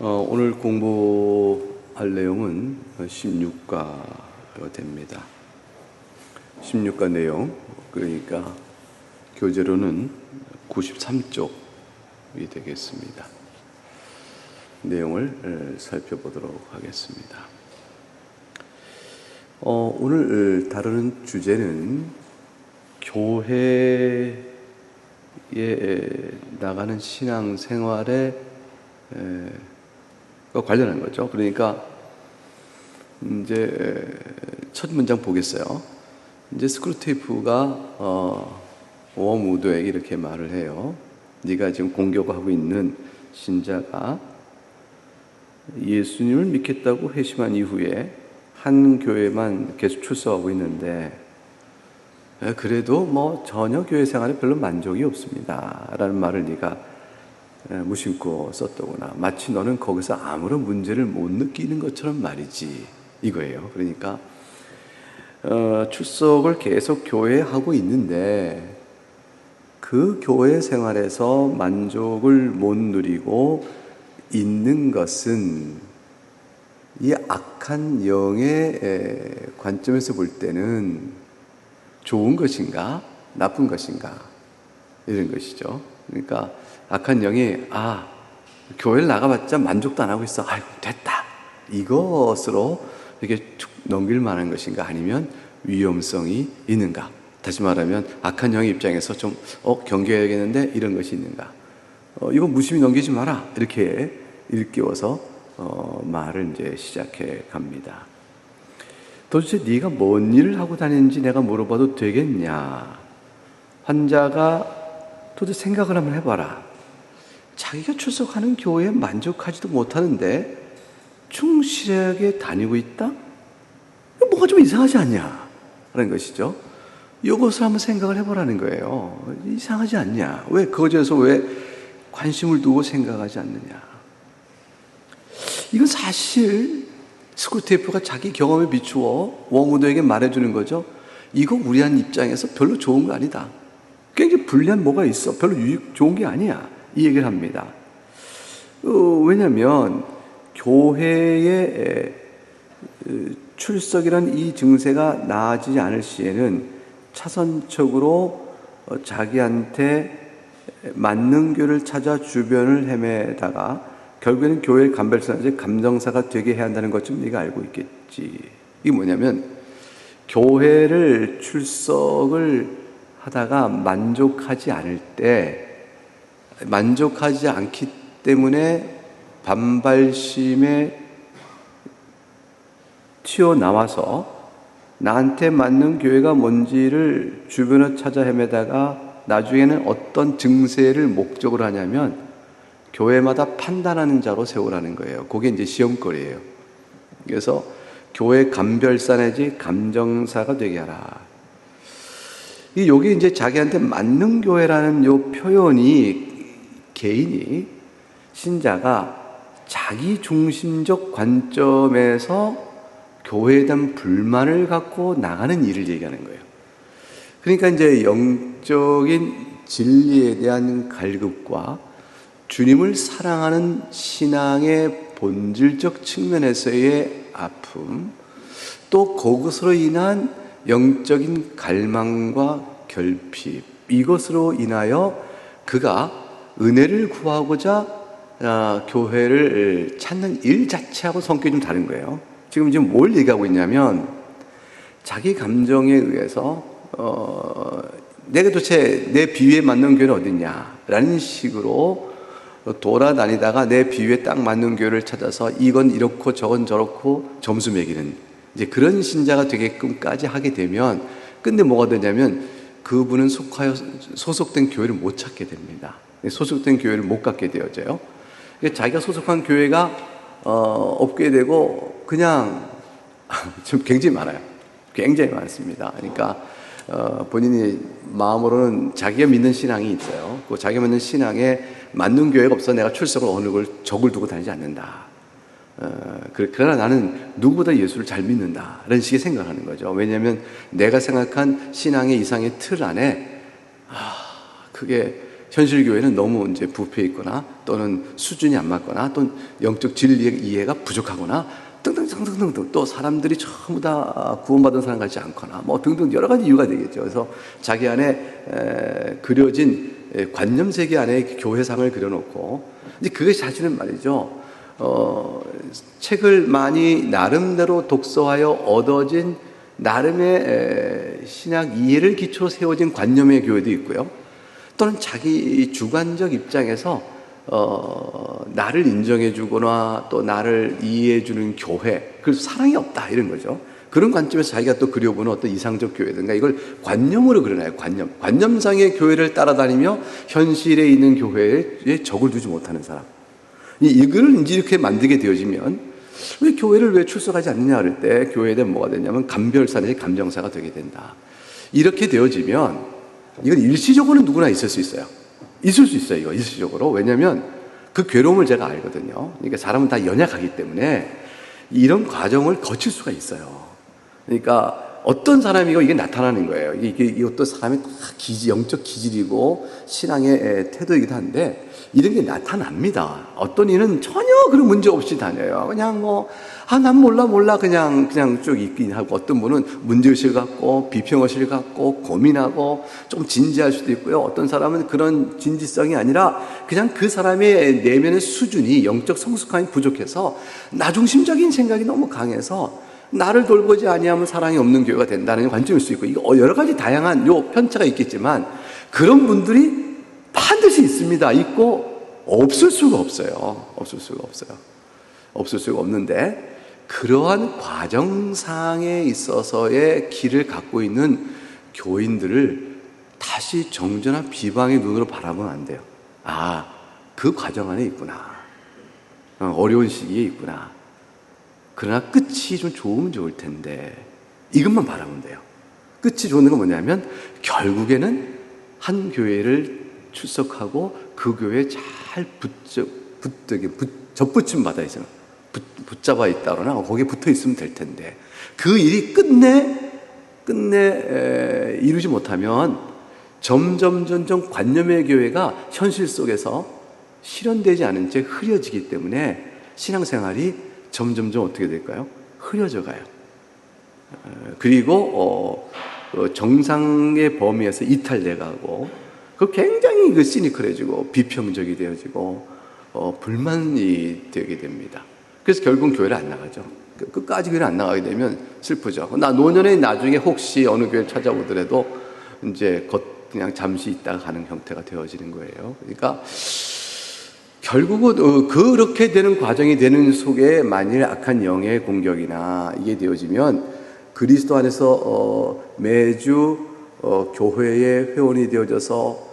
오늘 공부할 내용은 16과가 됩니다. 16과 내용, 그러니까 교재로는 93쪽이 되겠습니다. 내용을 살펴보도록 하겠습니다. 오늘 다루는 주제는 교회에 나가는 신앙생활에 관련한 거죠. 그러니까 이제 첫 문장 보겠어요. 이제 스크루테이프가 워무드에게 이렇게 말을 해요. 네가 지금 공격하고 있는 신자가 예수님을 믿겠다고 회심한 이후에 한 교회만 계속 출석하고 있는데 그래도 뭐 전혀 교회 생활에 별로 만족이 없습니다 라는 말을 네가 무심코 썼더구나. 마치 너는 거기서 아무런 문제를 못 느끼는 것처럼 말이지, 이거예요. 그러니까 출석을 계속 교회에 하고 있는데 그 교회 생활에서 만족을 못 누리고 있는 것은 이 악한 영의 관점에서 볼 때는 좋은 것인가 나쁜 것인가 이런 것이죠. 그러니까 악한 영이 교회를 나가봤자 만족도 안 하고 있어. 아이고 됐다. 이것으로 이렇게 툭 넘길 만한 것인가, 아니면 위험성이 있는가. 다시 말하면 악한 영의 입장에서 좀 경계해야겠는데 이런 것이 있는가. 이거 무심히 넘기지 마라. 이렇게 일깨워서 말을 이제 시작해 갑니다. 도대체 네가 뭔 일을 하고 다니는지 내가 물어봐도 되겠냐. 환자가 도대체 생각을 한번 해봐라. 자기가 출석하는 교회에 만족하지도 못하는데 충실하게 다니고 있다? 뭐가 좀 이상하지 않냐? 라는 것이죠. 이것을 한번 생각을 해보라는 거예요. 이상하지 않냐? 왜 그것에서 왜 관심을 두고 생각하지 않느냐? 이건 사실 스크루테이프가 자기 경험에 비추어 워무드에게 말해주는 거죠. 이거 우리한 입장에서 별로 좋은 거 아니다. 굉장히 불리한 뭐가 있어. 별로 좋은 게 아니야. 이 얘기를 합니다. 왜냐하면 교회의 출석이란 이 증세가 나아지지 않을 시에는 차선적으로 자기한테 맞는 교회를 찾아 주변을 헤매다가 결국에는 교회의 감별사나 감정사가 되게 해야 한다는 것 좀 네가 알고 있겠지. 이게 뭐냐면 교회를 출석을 하다가 만족하지 않기 때문에 반발심에 튀어나와서 나한테 맞는 교회가 뭔지를 주변에 찾아 헤매다가 나중에는 어떤 증세를 목적으로 하냐면 교회마다 판단하는 자로 세우라는 거예요. 그게 이제 시험거리예요. 그래서 교회 감별사 내지 감정사가 되게 하라. 여기 이제 자기한테 맞는 교회라는 요 표현이 개인이, 신자가 자기 중심적 관점에서 교회에 대한 불만을 갖고 나가는 일을 얘기하는 거예요. 그러니까 이제 영적인 진리에 대한 갈급과 주님을 사랑하는 신앙의 본질적 측면에서의 아픔, 또 그것으로 인한 영적인 갈망과 결핍, 이것으로 인하여 그가 은혜를 구하고자 교회를 찾는 일 자체하고 성격이 좀 다른 거예요. 지금 뭘 얘기하고 있냐면 자기 감정에 의해서 내가 도대체 내 비위에 맞는 교회는 어딨냐 라는 식으로 돌아다니다가 내 비위에 딱 맞는 교회를 찾아서 이건 이렇고 저건 저렇고 점수 매기는 이제 그런 신자가 되게끔까지 하게 되면, 근데 뭐가 되냐면 그분은 소속된 교회를 못 찾게 됩니다. 소속된 교회를 못 갖게 되어져요. 자기가 소속한 교회가 없게 되고 그냥 지금 굉장히 많아요. 굉장히 많습니다. 그러니까 본인이 마음으로는 자기가 믿는 신앙이 있어요. 그 자기가 믿는 신앙에 맞는 교회가 없어 내가 출석을 어느 걸 적을 두고 다니지 않는다. 그러나 나는 누구보다 예수를 잘 믿는다 라는 식의 생각을 하는 거죠. 왜냐하면 내가 생각한 신앙의 이상의 틀 안에 그게 현실 교회는 너무 이제 부패해 있거나 또는 수준이 안 맞거나 또는 영적 진리의 이해가 부족하거나 등등등등등 또 사람들이 전부 다 구원받은 사람 같지 않거나 뭐 등등 여러 가지 이유가 되겠죠. 그래서 자기 안에 그려진 관념 세계 안에 교회상을 그려놓고 이제 그것이 사실은 말이죠. 책을 많이 나름대로 독서하여 얻어진 나름의 신학 이해를 기초로 세워진 관념의 교회도 있고요. 또는 자기 주관적 입장에서 나를 인정해 주거나 또 나를 이해해 주는 교회, 그래서 사랑이 없다 이런 거죠. 그런 관점에서 자기가 또 그려보는 어떤 이상적 교회든가 이걸 관념으로 그려놔요. 관념상의 교회를 따라다니며 현실에 있는 교회에 적을 두지 못하는 사람. 이걸 이제 이렇게 만들게 되어지면 왜 교회를 왜 출석하지 않느냐 할 때 교회에 대한 뭐가 되냐면 감별사 내지 감정사가 되게 된다. 이렇게 되어지면 이건 일시적으로는 누구나 있을 수 있어요. 있을 수 있어요. 이거 일시적으로. 왜냐하면 그 괴로움을 제가 알거든요. 그러니까 사람은 다 연약하기 때문에 이런 과정을 거칠 수가 있어요. 그러니까 어떤 사람이고 이게 나타나는 거예요. 이것도 사람의 영적 기질이고 신앙의 태도이기도 한데 이런 게 나타납니다. 어떤 이는 전혀 그런 문제 없이 다녀요. 그냥 난 몰라. 그냥 쭉 있긴 하고 어떤 분은 문제의식 갖고 비평의식 갖고 고민하고 좀 진지할 수도 있고요. 어떤 사람은 그런 진지성이 아니라 그냥 그 사람의 내면의 수준이 영적 성숙함이 부족해서 나중심적인 생각이 너무 강해서 나를 돌보지 아니하면 사랑이 없는 교회가 된다는 관점일 수 있고 이거 여러 가지 다양한 편차가 있겠지만 그런 분들이 반드시 있습니다. 있고 없을 수가 없어요. 없을 수가 없는데 그러한 과정상에 있어서의 길을 갖고 있는 교인들을 다시 정죄나 비방의 눈으로 바라보면 안 돼요. 그 과정 안에 있구나. 어려운 시기에 있구나. 그러나 끝이 좀 좋으면 좋을 텐데 이것만 바라보면 돼요. 끝이 좋은 건 뭐냐면 결국에는 한 교회를 출석하고 그 교회에 잘 접붙임 받아 있어요. 붙잡아 있다거나 거기에 붙어 있으면 될 텐데 그 일이 끝내 이루지 못하면 점점 관념의 교회가 현실 속에서 실현되지 않은 채 흐려지기 때문에 신앙생활이 점점 어떻게 될까요? 흐려져 가요. 그리고 정상의 범위에서 이탈돼 가고 그 굉장히 시니컬해지고 비평적이 되어지고 불만이 되게 됩니다. 그래서 결국은 교회를 안 나가죠. 끝까지 교회를 안 나가게 되면 슬프죠. 노년에 나중에 혹시 어느 교회를 찾아오더라도 이제 그냥 잠시 있다가 가는 형태가 되어지는 거예요. 그러니까 결국은 그렇게 되는 과정이 되는 속에 만일 악한 영의 공격이나 이게 되어지면 그리스도 안에서 매주 교회의 회원이 되어져서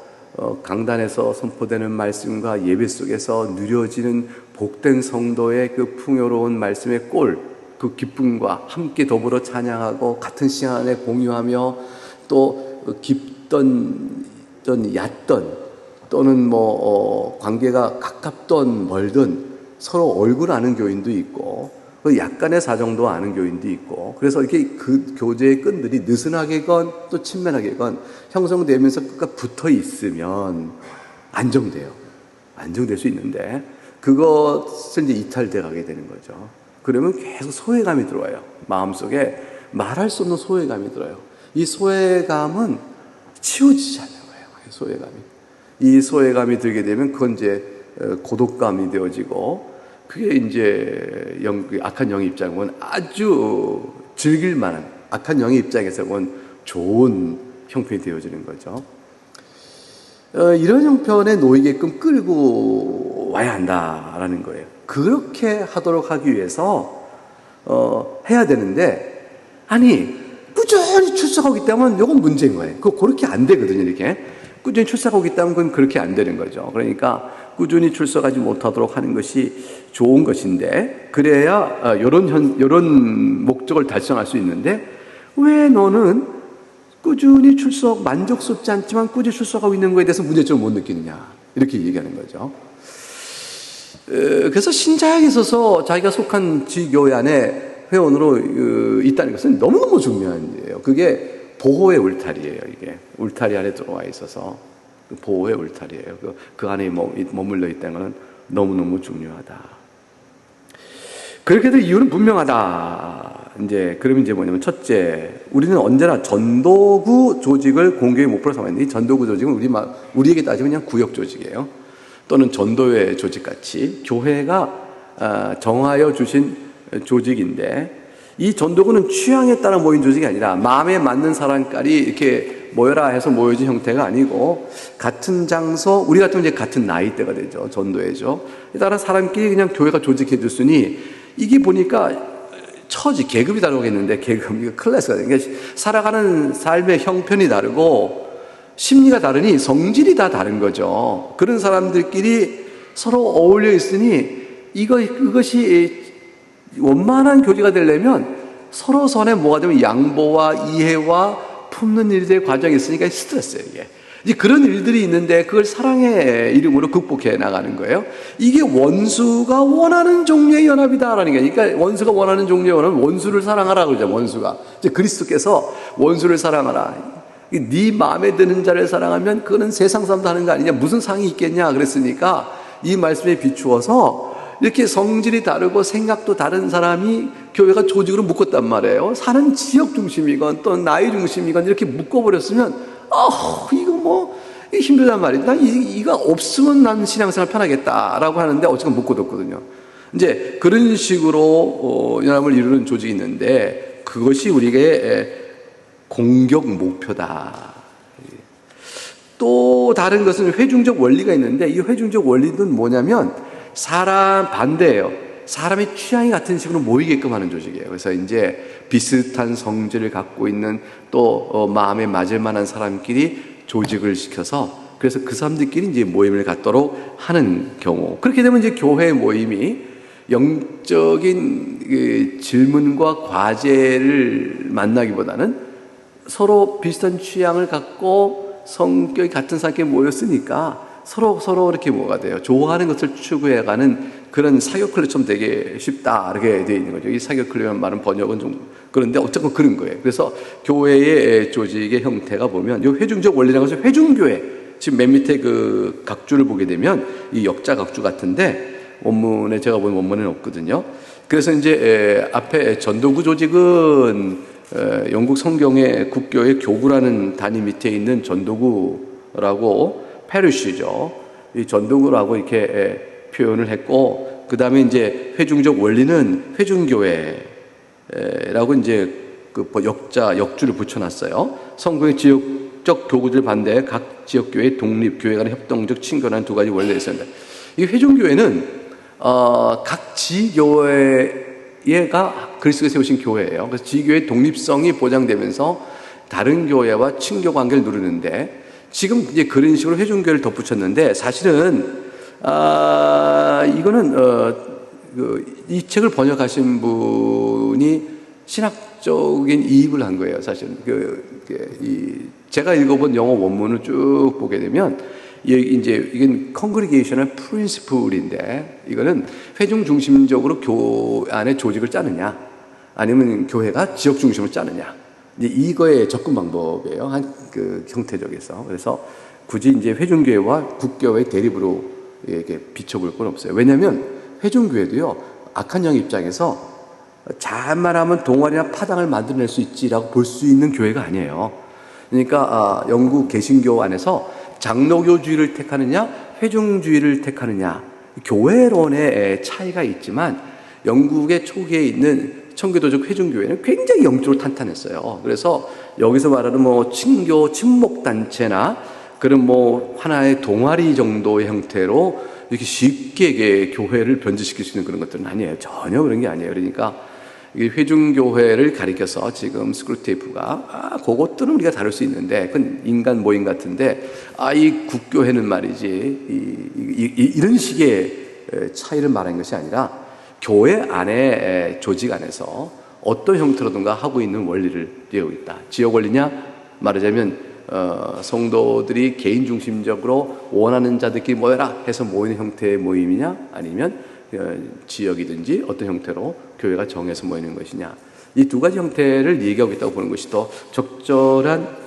강단에서 선포되는 말씀과 예배 속에서 누려지는 복된 성도의 그 풍요로운 말씀의 꼴, 그 기쁨과 함께 더불어 찬양하고 같은 시간에 공유하며 또 깊던 얕던 또는 관계가 가깝던 멀든 서로 얼굴 아는 교인도 있고 약간의 사정도 아는 교인도 있고 그래서 이렇게 그 교제의 끈들이 느슨하게건 또 친밀하게건 형성되면서 끝까지 붙어 있으면 안정될 수 있는데 그것을 이제 이탈돼 가게 되는 거죠. 그러면 계속 소외감이 들어와요. 마음속에 말할 수 없는 소외감이 들어요. 이 소외감은 치워지지 않는 거예요. 소외감이. 이 소외감이 들게 되면 그건 이제 고독감이 되어지고 그게 이제 악한 영의 입장은 아주 즐길 만한 악한 영의 입장에서는 좋은 형편이 되어지는 거죠. 이런 형편에 놓이게끔 끌고 와야 한다라는 거예요. 그렇게 하도록 하기 위해서 해야 되는데 꾸준히 출석하고 있다면 이건 문제인 거예요. 그렇게 안 되거든요. 이렇게 꾸준히 출석하고 있다면 그건 그렇게 안 되는 거죠. 그러니까 꾸준히 출석하지 못하도록 하는 것이 좋은 것인데 그래야 이런 목적을 달성할 수 있는데 왜 너는 꾸준히 만족스럽지 않지만 꾸준히 출석하고 있는 것에 대해서 문제점을 못 느끼느냐 이렇게 얘기하는 거죠. 그래서 신자에게 있어서 자기가 속한 지교회 안에 회원으로 있다는 것은 너무너무 중요한 일이에요. 그게 보호의 울타리예요. 이게 울타리 안에 들어와 있어서 보호의 울타리예요. 그 안에 머물러 있다는 것은 너무너무 중요하다. 그렇게 될 이유는 분명하다. 그러면 뭐냐면, 첫째, 우리는 언제나 전도구 조직을 공교의 목표로 삼았는데, 이 전도구 조직은 우리에게 따지면 그냥 구역 조직이에요. 또는 전도회 조직같이 교회가 정하여 주신 조직인데, 이 전도구는 취향에 따라 모인 조직이 아니라 마음에 맞는 사람끼리 이렇게 모여라 해서 모여진 형태가 아니고, 같은 장소, 우리 같으면 이제 같은 나이대가 되죠. 전도회죠. 따라 사람끼리 그냥 교회가 조직해 줬으니, 이게 보니까 계급이 다르겠는데, 이거 클래스가, 그러니까 살아가는 삶의 형편이 다르고, 심리가 다르니 성질이 다 다른 거죠. 그런 사람들끼리 서로 어울려 있으니, 이것이 원만한 교제가 되려면 서로 선에 뭐가 되면 양보와 이해와 품는 일들의 과정이 있으니까 스트레스예요, 이게. 이제 그런 일들이 있는데 그걸 사랑의 이름으로 극복해 나가는 거예요. 이게 원수가 원하는 종류의 연합이다라는 게. 그러니까 원수가 원하는 종류의 연합은 원수를 사랑하라 그러죠, 원수가. 이제 그리스도께서 원수를 사랑하라. 네 마음에 드는 자를 사랑하면 그거는 세상 사람도 하는 거 아니냐, 무슨 상이 있겠냐 그랬으니까 이 말씀에 비추어서 이렇게 성질이 다르고 생각도 다른 사람이 교회가 조직으로 묶었단 말이에요. 사는 지역 중심이건 또 나이 중심이건 이렇게 묶어버렸으면 이거 힘들단 말이야. 난 이거 없으면 난 신앙생활 편하겠다라고 하는데 어쨌든 묶어뒀거든요. 이제 그런 식으로 연합을 이루는 조직이 있는데 그것이 우리에게 공격 목표다. 또 다른 것은 회중적 원리가 있는데 이 회중적 원리는 뭐냐면 사람 반대예요. 사람의 취향이 같은 식으로 모이게끔 하는 조직이에요. 그래서 이제 비슷한 성질을 갖고 있는 또 마음에 맞을 만한 사람끼리 조직을 시켜서 그래서 그 사람들끼리 이제 모임을 갖도록 하는 경우. 그렇게 되면 이제 교회 모임이 영적인 질문과 과제를 만나기보다는 서로 비슷한 취향을 갖고 성격이 같은 사람끼리 모였으니까 서로 이렇게 뭐가 돼요? 좋아하는 것을 추구해가는 그런 사교 클럽처럼 되게 쉽다. 이렇게 되어 있는 거죠. 이 사교 클럽이라는 말은 번역은 좀 그런데 어쨌든 그런 거예요. 그래서 교회의 조직의 형태가 보면 이 회중적 원리라는 것은 회중교회. 지금 맨 밑에 그 각주를 보게 되면 이 역자 각주 같은데 원문에 제가 본 원문에는 없거든요. 그래서 이제 앞에 전도구 조직은 영국 성경의 국교의 교구라는 단위 밑에 있는 전도구라고 페르시죠. 이 전도구라고 이렇게 표현을 했고, 그 다음에 이제 회중적 원리는 회중교회라고 이제 그 역주를 붙여놨어요. 성경의 지역적 교구들 반대에 각 지역교회 독립, 교회 간의 협동적 친근한 두 가지 원리가 있습니다. 이 회중교회는 각 지교회가 그리스도가 세우신 교회예요. 그래서 지교의 독립성이 보장되면서 다른 교회와 친교 관계를 누리는데 지금 이제 그런 식으로 회중교회를 덧붙였는데 사실은 이거는 이 책을 번역하신 분이 신학적인 이입을 한 거예요. 사실은 제가 읽어본 영어 원문을 쭉 보게 되면 이제 이건 congregational principle인데 이거는 회중 중심적으로 교회 안에 조직을 짜느냐 아니면 교회가 지역 중심으로 짜느냐 이제 이거의 접근 방법이에요. 그 형태적에서. 그래서 굳이 이제 회중교회와 국교회의 대립으로 이렇게 비춰볼 건 없어요. 왜냐하면 회중교회도요 악한 영 입장에서 잘만 하면 동아리나 파당을 만들어낼 수 있지라고 볼 수 있는 교회가 아니에요. 그러니까 영국 개신교 안에서 장로교주의를 택하느냐 회중주의를 택하느냐 교회론의 차이가 있지만 영국의 초기에 있는 청교도적 회중교회는 굉장히 영적으로 탄탄했어요. 그래서 여기서 말하는 친교 친목단체나 그런 하나의 동아리 정도의 형태로 이렇게 쉽게 교회를 변질시킬 수 있는 그런 것들은 아니에요. 전혀 그런 게 아니에요. 그러니까 회중교회를 가리켜서 지금 스크루테이프가 그것들은 우리가 다룰 수 있는데 그건 인간 모임 같은데 이 국교회는 말이지 이런 식의 차이를 말하는 것이 아니라 교회 안에 조직 안에서 어떤 형태로든가 하고 있는 원리를 띄우고 있다. 지역 원리냐? 말하자면 성도들이 개인 중심적으로 원하는 자들끼리 모여라 해서 모이는 형태의 모임이냐? 아니면 지역이든지 어떤 형태로 교회가 정해서 모이는 것이냐? 이 두 가지 형태를 얘기하고 있다고 보는 것이 더 적절한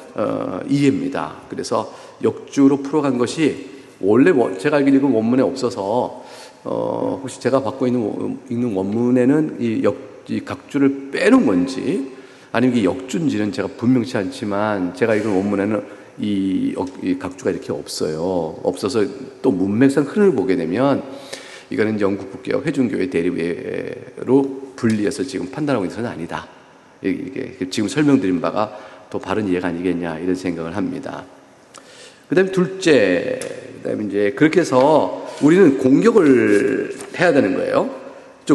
이해입니다. 그래서 역주로 풀어간 것이 원래 제가 알기로 읽은 원문에 없어서 혹시 제가 받고 읽는 원문에는 이 각주를 빼놓은 건지 아니면 이게 역주인지는 제가 분명치 않지만 제가 읽은 원문에는 이 각주가 이렇게 없어서 또 문맥상 흐름을 보게 되면 이거는 영국 국교와 회중교회 대립회로 분리해서 지금 판단하고 있는 것은 아니다. 이게 지금 설명드린 바가 더 바른 이해가 아니겠냐 이런 생각을 합니다. 그다음에 둘째, 그다음에 이제 그렇게 해서 우리는 공격을 해야 되는 거예요.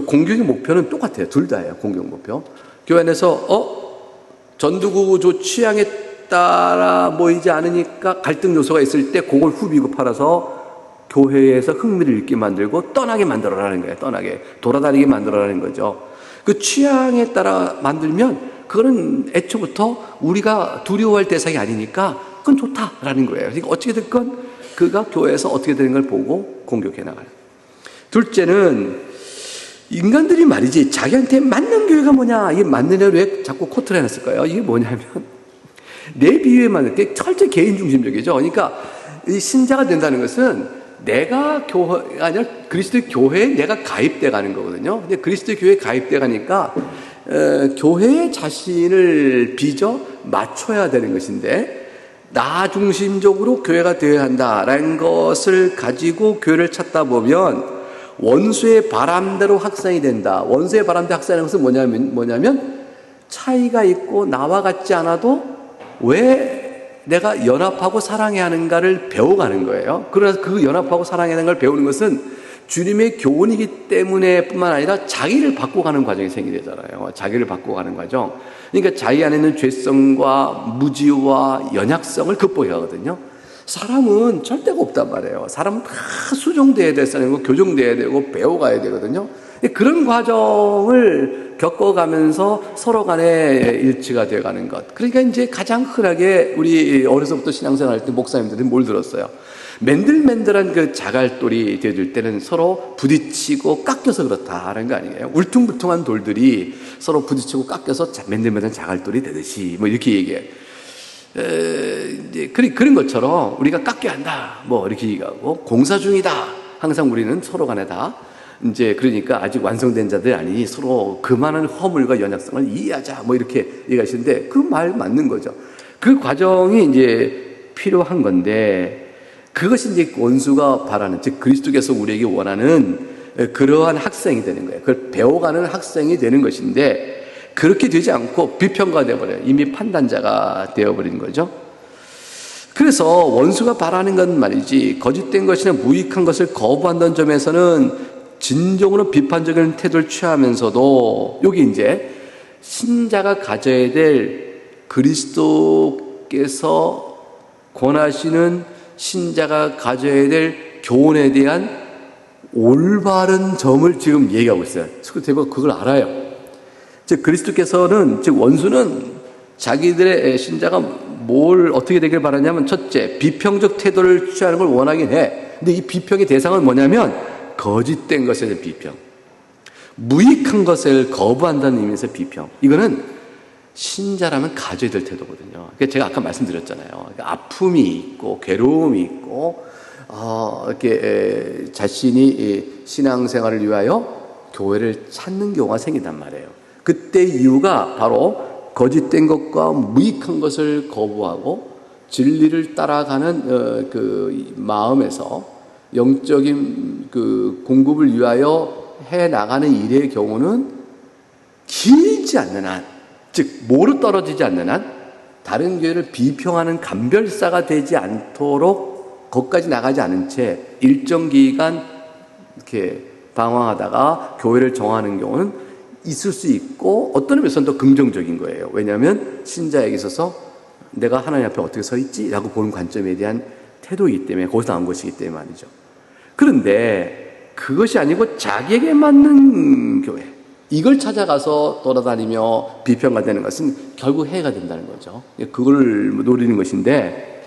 공격의 목표는 똑같아요. 둘 다예요. 공격 목표. 교회 안에서 전두구조 취향에 따라 모이지 않으니까 갈등 요소가 있을 때 그걸 후비고 팔아서 교회에서 흥미를 잃게 만들고 떠나게 만들어라는 거예요. 떠나게 돌아다니게 만들어라는 거죠. 그 취향에 따라 만들면 그거는 애초부터 우리가 두려워할 대상이 아니니까 그건 좋다라는 거예요. 그러니까 어떻게 됐건 그가 교회에서 어떻게 되는 걸 보고 공격해 나가요. 둘째는 인간들이 말이지 자기한테 맞는 교회가 뭐냐, 이게 맞는 애를 왜 자꾸 코트를 해놨을까요? 이게 뭐냐면 내 비유에 맞는 게 철저히 개인 중심적이죠. 그러니까 이 신자가 된다는 것은 내가 교회가 아니라 그리스도의 교회에 내가 가입돼 가는 거거든요. 근데 그리스도의 교회에 가입돼 가니까 교회의 자신을 빚어 맞춰야 되는 것인데 나 중심적으로 교회가 되어야 한다라는 것을 가지고 교회를 찾다 보면 원수의 바람대로 확산이 된다. 원수의 바람대로 확산하는 것은 뭐냐면 차이가 있고 나와 같지 않아도 왜 내가 연합하고 사랑해야 하는가를 배워가는 거예요. 그래서 그 연합하고 사랑해야 하는 걸 배우는 것은 주님의 교훈이기 때문에 뿐만 아니라 자기를 바꿔가는 과정이 생기잖아요. 자기를 바꿔가는 과정. 그러니까 자기 안에 있는 죄성과 무지와 연약성을 극복해야 하거든요. 사람은 절대가 없단 말이에요. 사람은 다 수정돼야 될 사람이고 교정돼야 되고 배워가야 되거든요. 그런 과정을 겪어가면서 서로 간에 일치가 되어가는 것. 그러니까 이제 가장 흔하게 우리 어려서부터 신앙생활 할 때 목사님들이 뭘 들었어요? 맨들맨들한 그 자갈돌이 되어질 때는 서로 부딪히고 깎여서 그렇다라는 거 아니에요? 울퉁불퉁한 돌들이 서로 부딪히고 깎여서 맨들맨들한 자갈돌이 되듯이 뭐 이렇게 얘기해요. 이제 그런 것처럼 우리가 깎여야 한다. 뭐 이렇게 얘기하고 공사 중이다. 항상 우리는 서로 간에 다 이제 그러니까 아직 완성된 자들이 아니니 서로 그 많은 허물과 연약성을 이해하자. 뭐 이렇게 얘기하시는데 그 말 맞는 거죠. 그 과정이 이제 필요한 건데 그것이 이제 원수가 바라는, 즉 그리스도께서 우리에게 원하는 그러한 학생이 되는 거예요. 그걸 배워가는 학생이 되는 것인데 그렇게 되지 않고 비평가가 되어버려요. 이미 판단자가 되어버린 거죠. 그래서 원수가 바라는 건 말이지 거짓된 것이나 무익한 것을 거부한다는 점에서는 진정으로 비판적인 태도를 취하면서도 여기 이제 신자가 가져야 될 그리스도께서 권하시는 신자가 가져야 될 교훈에 대한 올바른 점을 지금 얘기하고 있어요. 스크루테이브가 그걸 알아요. 즉 그리스도께서는, 즉 원수는 자기들의 신자가 뭘 어떻게 되길 바라냐면 첫째, 비평적 태도를 취하는 걸 원하긴 해. 근데 이 비평의 대상은 뭐냐면 거짓된 것에 대한 비평, 무익한 것을 거부한다는 의미에서 비평. 이거는 신자라면 가져야 될 태도거든요. 그러니까 제가 아까 말씀드렸잖아요. 그러니까 아픔이 있고 괴로움이 있고 이렇게 자신이 신앙생활을 위하여 교회를 찾는 경우가 생긴단 말이에요. 그때 이유가 바로 거짓된 것과 무익한 것을 거부하고 진리를 따라가는 그 마음에서 영적인 그 공급을 위하여 해 나가는 일의 경우는 길지 않는 한, 즉 모르 떨어지지 않는 한 다른 교회를 비평하는 감별사가 되지 않도록 거기까지 나가지 않은 채 일정 기간 이렇게 방황하다가 교회를 정하는 경우는 있을 수 있고 어떤 의미에서는 더 긍정적인 거예요. 왜냐하면 신자에게 있어서 내가 하나님 앞에 어떻게 서 있지? 라고 보는 관점에 대한 태도이기 때문에 거기서 나온 것이기 때문에 말이죠. 그런데 그것이 아니고 자기에게 맞는 교회, 이걸 찾아가서 돌아다니며 비평가 되는 것은 결국 해가 된다는 거죠. 그걸 노리는 것인데,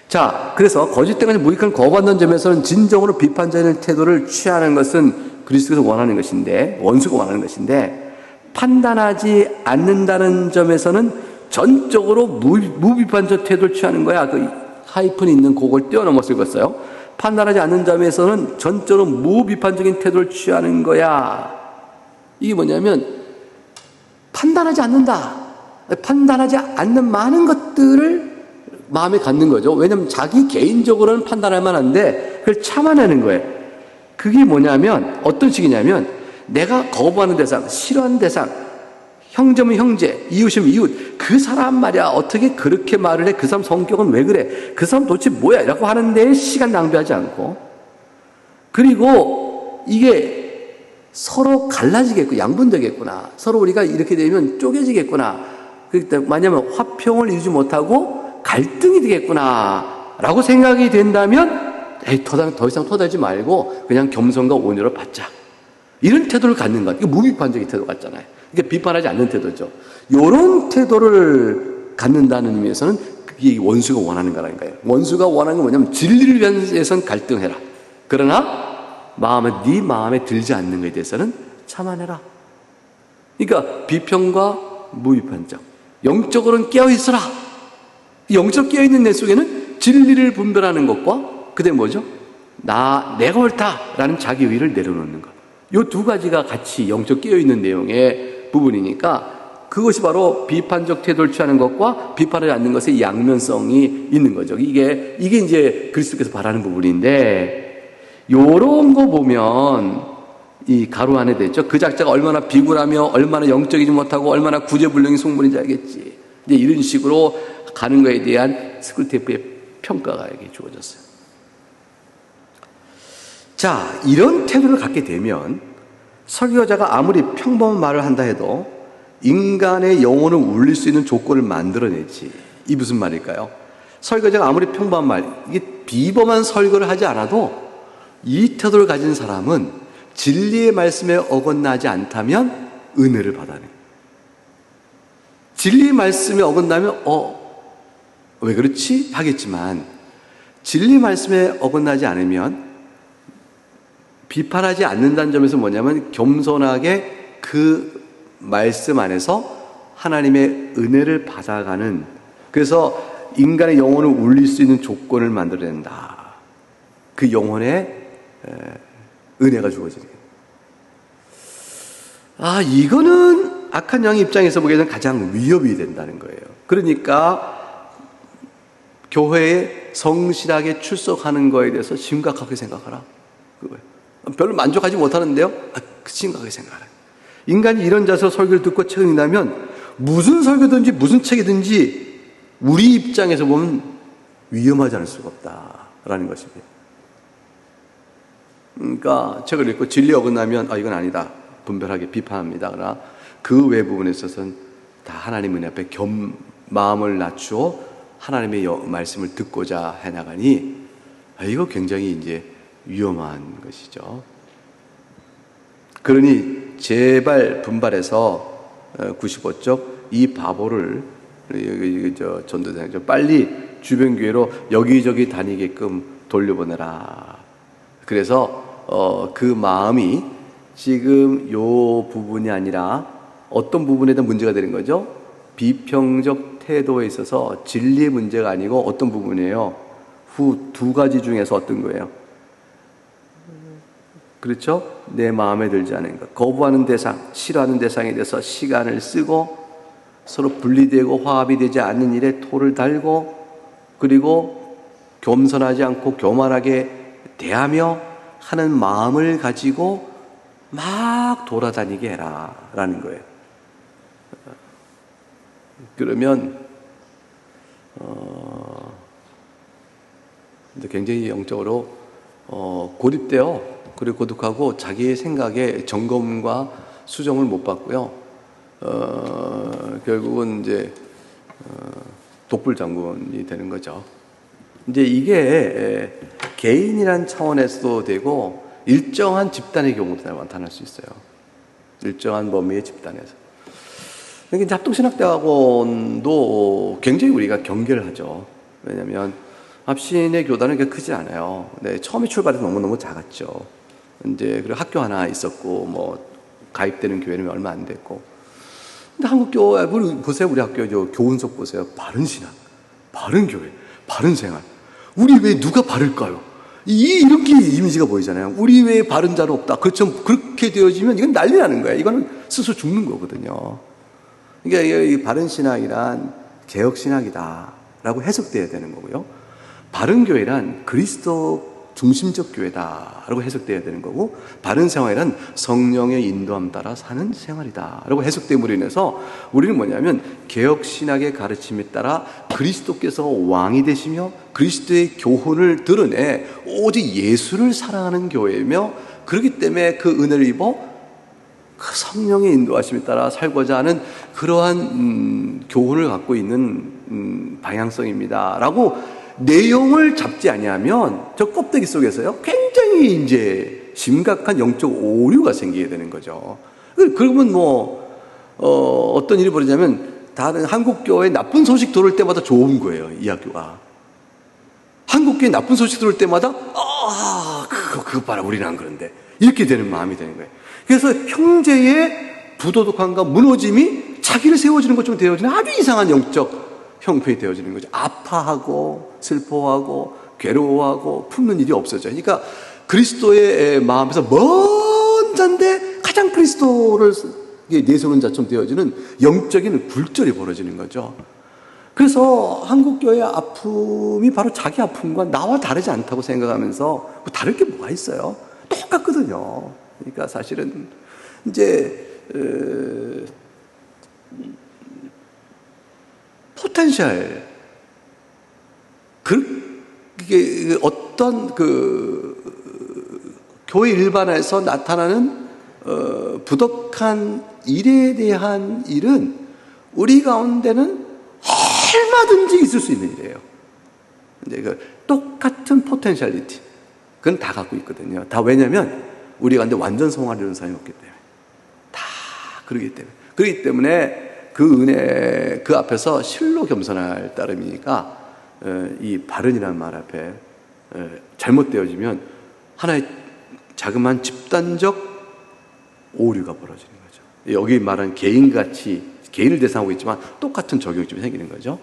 자, 그래서 거짓된 것이 무익한 거부한다는 점에서는 진정으로 비판적인 태도를 취하는 것은 그리스도께서 원하는 것인데, 원수가 원하는 것인데, 판단하지 않는다는 점에서는 전적으로 무비판적 태도를 취하는 거야. 그 하이픈 있는 그걸 뛰어넘어 쓰겠어요. 판단하지 않는 점에서는 전적으로 무비판적인 태도를 취하는 거야. 이게 뭐냐면 판단하지 않는다. 판단하지 않는 많은 것들을 마음에 갖는 거죠. 왜냐하면 자기 개인적으로는 판단할 만한데 그걸 참아내는 거예요. 그게 뭐냐면 어떤 식이냐면 내가 거부하는 대상, 싫어하는 대상, 형제면 형제, 이웃이면 이웃, 그 사람 말이야 어떻게 그렇게 말을 해? 그 사람 성격은 왜 그래? 그 사람 도대체 뭐야? 라고 하는 데에 시간 낭비하지 않고, 그리고 이게 서로 갈라지겠고 양분되겠구나, 서로 우리가 이렇게 되면 쪼개지겠구나, 만약에 화평을 이루지 못하고 갈등이 되겠구나 라고 생각이 된다면 더 이상 토달지 말고 그냥 겸손과 온유를 받자, 이런 태도를 갖는 것. 이게 무비판적인 태도 같잖아요. 이게 비판하지 않는 태도죠. 이런 태도를 갖는다는 의미에서는 그게 원수가 원하는 거라니까요. 원수가 원하는 건 뭐냐면 진리를 위해서는 갈등해라. 그러나 네 마음에 들지 않는 것에 대해서는 참아내라. 그러니까 비평과 무비판적. 영적으로는 깨어있어라. 영적 깨어있는 내 속에는 진리를 분별하는 것과 그다음에 뭐죠? 내가 옳다라는 자기의의를 내려놓는 것. 이 두 가지가 같이 영적 깨어있는 내용의 부분이니까 그것이 바로 비판적 태도를 취하는 것과 비판하지 않는 것의 양면성이 있는 거죠. 이게 이제 그리스도께서 바라는 부분인데, 요런 거 보면 이 가로 안에 됐죠. 그 작자가 얼마나 비굴하며 얼마나 영적이지 못하고 얼마나 구제불능이 속물인지 알겠지. 이제 이런 식으로 가는 거에 대한 스크루테이프의 평가가 이렇게 주어졌어요. 자, 이런 태도를 갖게 되면 설교자가 아무리 평범한 말을 한다 해도 인간의 영혼을 울릴 수 있는 조건을 만들어내지. 이 무슨 말일까요? 설교자가 아무리 평범한 말, 이게 비범한 설교를 하지 않아도 이 태도를 가진 사람은 진리의 말씀에 어긋나지 않다면 은혜를 받아내. 진리의 말씀에 어긋나면 왜 그렇지? 하겠지만 진리 말씀에 어긋나지 않으면, 비판하지 않는다는 점에서 뭐냐면 겸손하게 그 말씀 안에서 하나님의 은혜를 받아가는, 그래서 인간의 영혼을 울릴 수 있는 조건을 만들어낸다. 그 영혼에 은혜가 주어지는 거예요. 이거는 악한 영의 입장에서 보기에는 가장 위협이 된다는 거예요. 그러니까 교회에 성실하게 출석하는 거에 대해서 심각하게 생각하라. 그거예요. 별로 만족하지 못하는데요, 심각하게 생각하라. 인간이 이런 자세로 설교를 듣고 책을 읽는다면 무슨 설교든지 무슨 책이든지 우리 입장에서 보면 위험하지 않을 수가 없다라는 것입니다. 그러니까 책을 읽고 진리에 어긋나면 이건 아니다, 분별하게 비판합니다. 그러나 그 외 부분에 있어서는 다 하나님 은혜 앞에 마음을 낮추어 하나님의 말씀을 듣고자 해나가니 이거 굉장히 이제 위험한 것이죠. 그러니 제발 분발해서 95쪽 이 바보를 전도사님 빨리 주변 교회로 여기저기 다니게끔 돌려보내라. 그래서 그 마음이 지금 요 부분이 아니라 어떤 부분에 대한 문제가 되는 거죠? 비평적 태도에 있어서 진리의 문제가 아니고 어떤 부분이에요? 후 두 가지 중에서 어떤 거예요? 그렇죠? 내 마음에 들지 않은 것, 거부하는 대상, 싫어하는 대상에 대해서 시간을 쓰고 서로 분리되고 화합이 되지 않는 일에 토를 달고, 그리고 겸손하지 않고 교만하게 대하며 하는 마음을 가지고 막 돌아다니게 해라 라는 거예요. 그러면 굉장히 영적으로 고립되어, 그리고 고독하고 자기의 생각에 점검과 수정을 못 받고요. 결국은 이제 독불 장군이 되는 거죠. 이제 이게 개인이란 차원에서도 되고 일정한 집단의 경우도 나타날 수 있어요. 일정한 범위의 집단에서. 그러니까 이제 합동신학대학원도 굉장히 우리가 경계를 하죠. 왜냐하면 합신의 교단은 그렇게 크지 않아요. 처음에 출발해서 너무너무 작았죠. 이제 그리고 학교 하나 있었고 가입되는 교회는 얼마 안 됐고 근데 한국 교회, 우리 보세요. 우리 학교 교훈석 보세요. 바른 신앙, 바른 교회, 바른 생활. 우리 외에 누가 바를까요? 이렇게 이미지가 보이잖아요. 우리 외에 바른 자는 없다. 그렇죠. 그렇게 되어지면 이건 난리 나는 거예요. 이거는 스스로 죽는 거거든요. 그러니까 이 바른 신앙이란 개혁 신학이다라고 해석돼야 되는 거고요. 바른 교회란 그리스도 중심적 교회다라고 해석돼야 되는 거고, 바른 생활이란 성령의 인도함 따라 사는 생활이다라고 해석됨으로 인해서 우리는 뭐냐면 개혁 신학의 가르침에 따라 그리스도께서 왕이 되시며 그리스도의 교훈을 드러내 오직 예수를 사랑하는 교회이며, 그렇기 때문에 그 은혜를 입어 그 성령의 인도하심에 따라 살고자 하는 그러한 교훈을 갖고 있는 방향성입니다라고 내용을 잡지 아니하면 저 껍데기 속에서요 굉장히 이제 심각한 영적 오류가 생기게 되는 거죠. 그러면 어떤 일이 벌어지냐면 다른 한국 교회 나쁜 소식 들을 때마다 좋은 거예요. 이 학교가 한국 교회 나쁜 소식 들을 때마다 그거 봐라 우리는 안 그런데 이렇게 되는 마음이 되는 거예요. 그래서 형제의 부도덕함과 무너짐이 자기를 세워주는 것처럼 되어지는 아주 이상한 영적 형편이 되어지는 거죠. 아파하고 슬퍼하고 괴로워하고 품는 일이 없어져요. 그러니까 그리스도의 마음에서 먼 자인데 가장 그리스도를 내세우는 자처럼 되어지는 영적인 굴절이 벌어지는 거죠. 그래서 한국교회의 아픔이 바로 자기 아픔과 나와 다르지 않다고 생각하면서 다를 게 뭐가 있어요? 똑같거든요. 그러니까 사실은 이제 포텐셜, 그게 어떤 교회 일반에서 나타나는 부덕한 일에 대한 일은 우리 가운데는 얼마든지 있을 수 있는 일이에요. 근데 똑같은 포텐셜리티, 그건 다 갖고 있거든요. 다 왜냐면 우리 가운데 완전 성화를 이루는 사람이 없기 때문에, 다 그러기 때문에 그 은혜, 그 앞에서 실로 겸손할 따름이니까 이 바른이라는 말 앞에 잘못되어지면 하나의 자그마한 집단적 오류가 벌어지는 거죠. 여기 말한 개인같이 개인을 대상하고 있지만 똑같은 적용점이 생기는 거죠.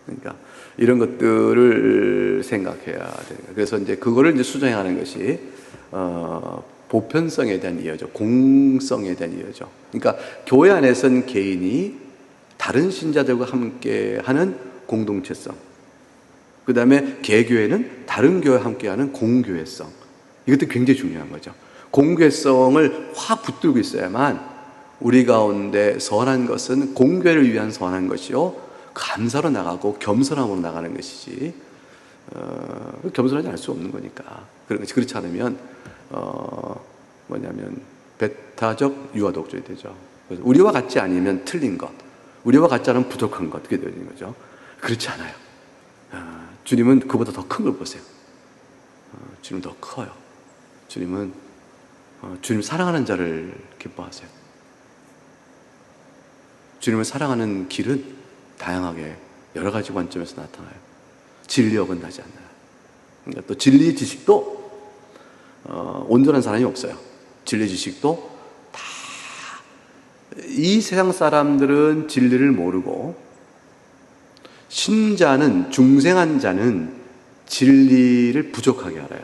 그러니까 이런 것들을 생각해야 되는 거예요. 그래서 이제 그거를 이제 수정하는 것이 보편성에 대한 이해죠. 공성에 대한 이해죠. 그러니까 교회 안에서는 개인이 다른 신자들과 함께 하는 공동체성, 그 다음에 개교회는 다른 교회와 함께하는 공교회성, 이것도 굉장히 중요한 거죠. 공교회성을 확 붙들고 있어야만 우리 가운데 선한 것은 공교회를 위한 선한 것이요 감사로 나가고 겸손함으로 나가는 것이지, 겸손하지 않을 수 없는 거니까. 그렇지 않으면 배타적 유아독존이 되죠. 그래서 우리와 같지 아니면 틀린 것, 우리와 같지 않으면 부족한 것, 그게 되는 거죠. 그렇지 않아요. 주님은 그보다 더 큰 걸 보세요. 주님은 더 커요. 주님은 주님 사랑하는 자를 기뻐하세요. 주님을 사랑하는 길은 다양하게 여러 가지 관점에서 나타나요. 진리 어긋나지 않아요. 그러니까 또 진리 지식도 온전한 사람이 없어요. 진리 지식도 다 이 세상 사람들은 진리를 모르고, 신자는, 중생한 자는 진리를 부족하게 알아요.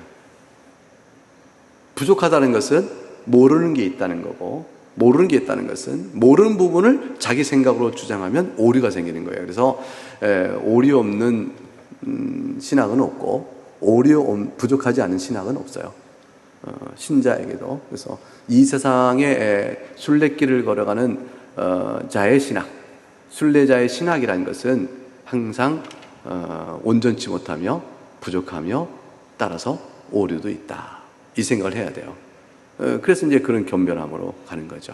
부족하다는 것은 모르는 게 있다는 거고, 모르는 게 있다는 것은 모르는 부분을 자기 생각으로 주장하면 오류가 생기는 거예요. 그래서 오류 없는 신학은 없고, 부족하지 않은 신학은 없어요. 신자에게도. 그래서 이 세상의 순례길을 걸어가는 자의 신학, 순례자의 신학이라는 것은 항상 온전치 못하며 부족하며 따라서 오류도 있다, 이 생각을 해야 돼요. 그래서 이제 그런 겸손함으로 가는 거죠.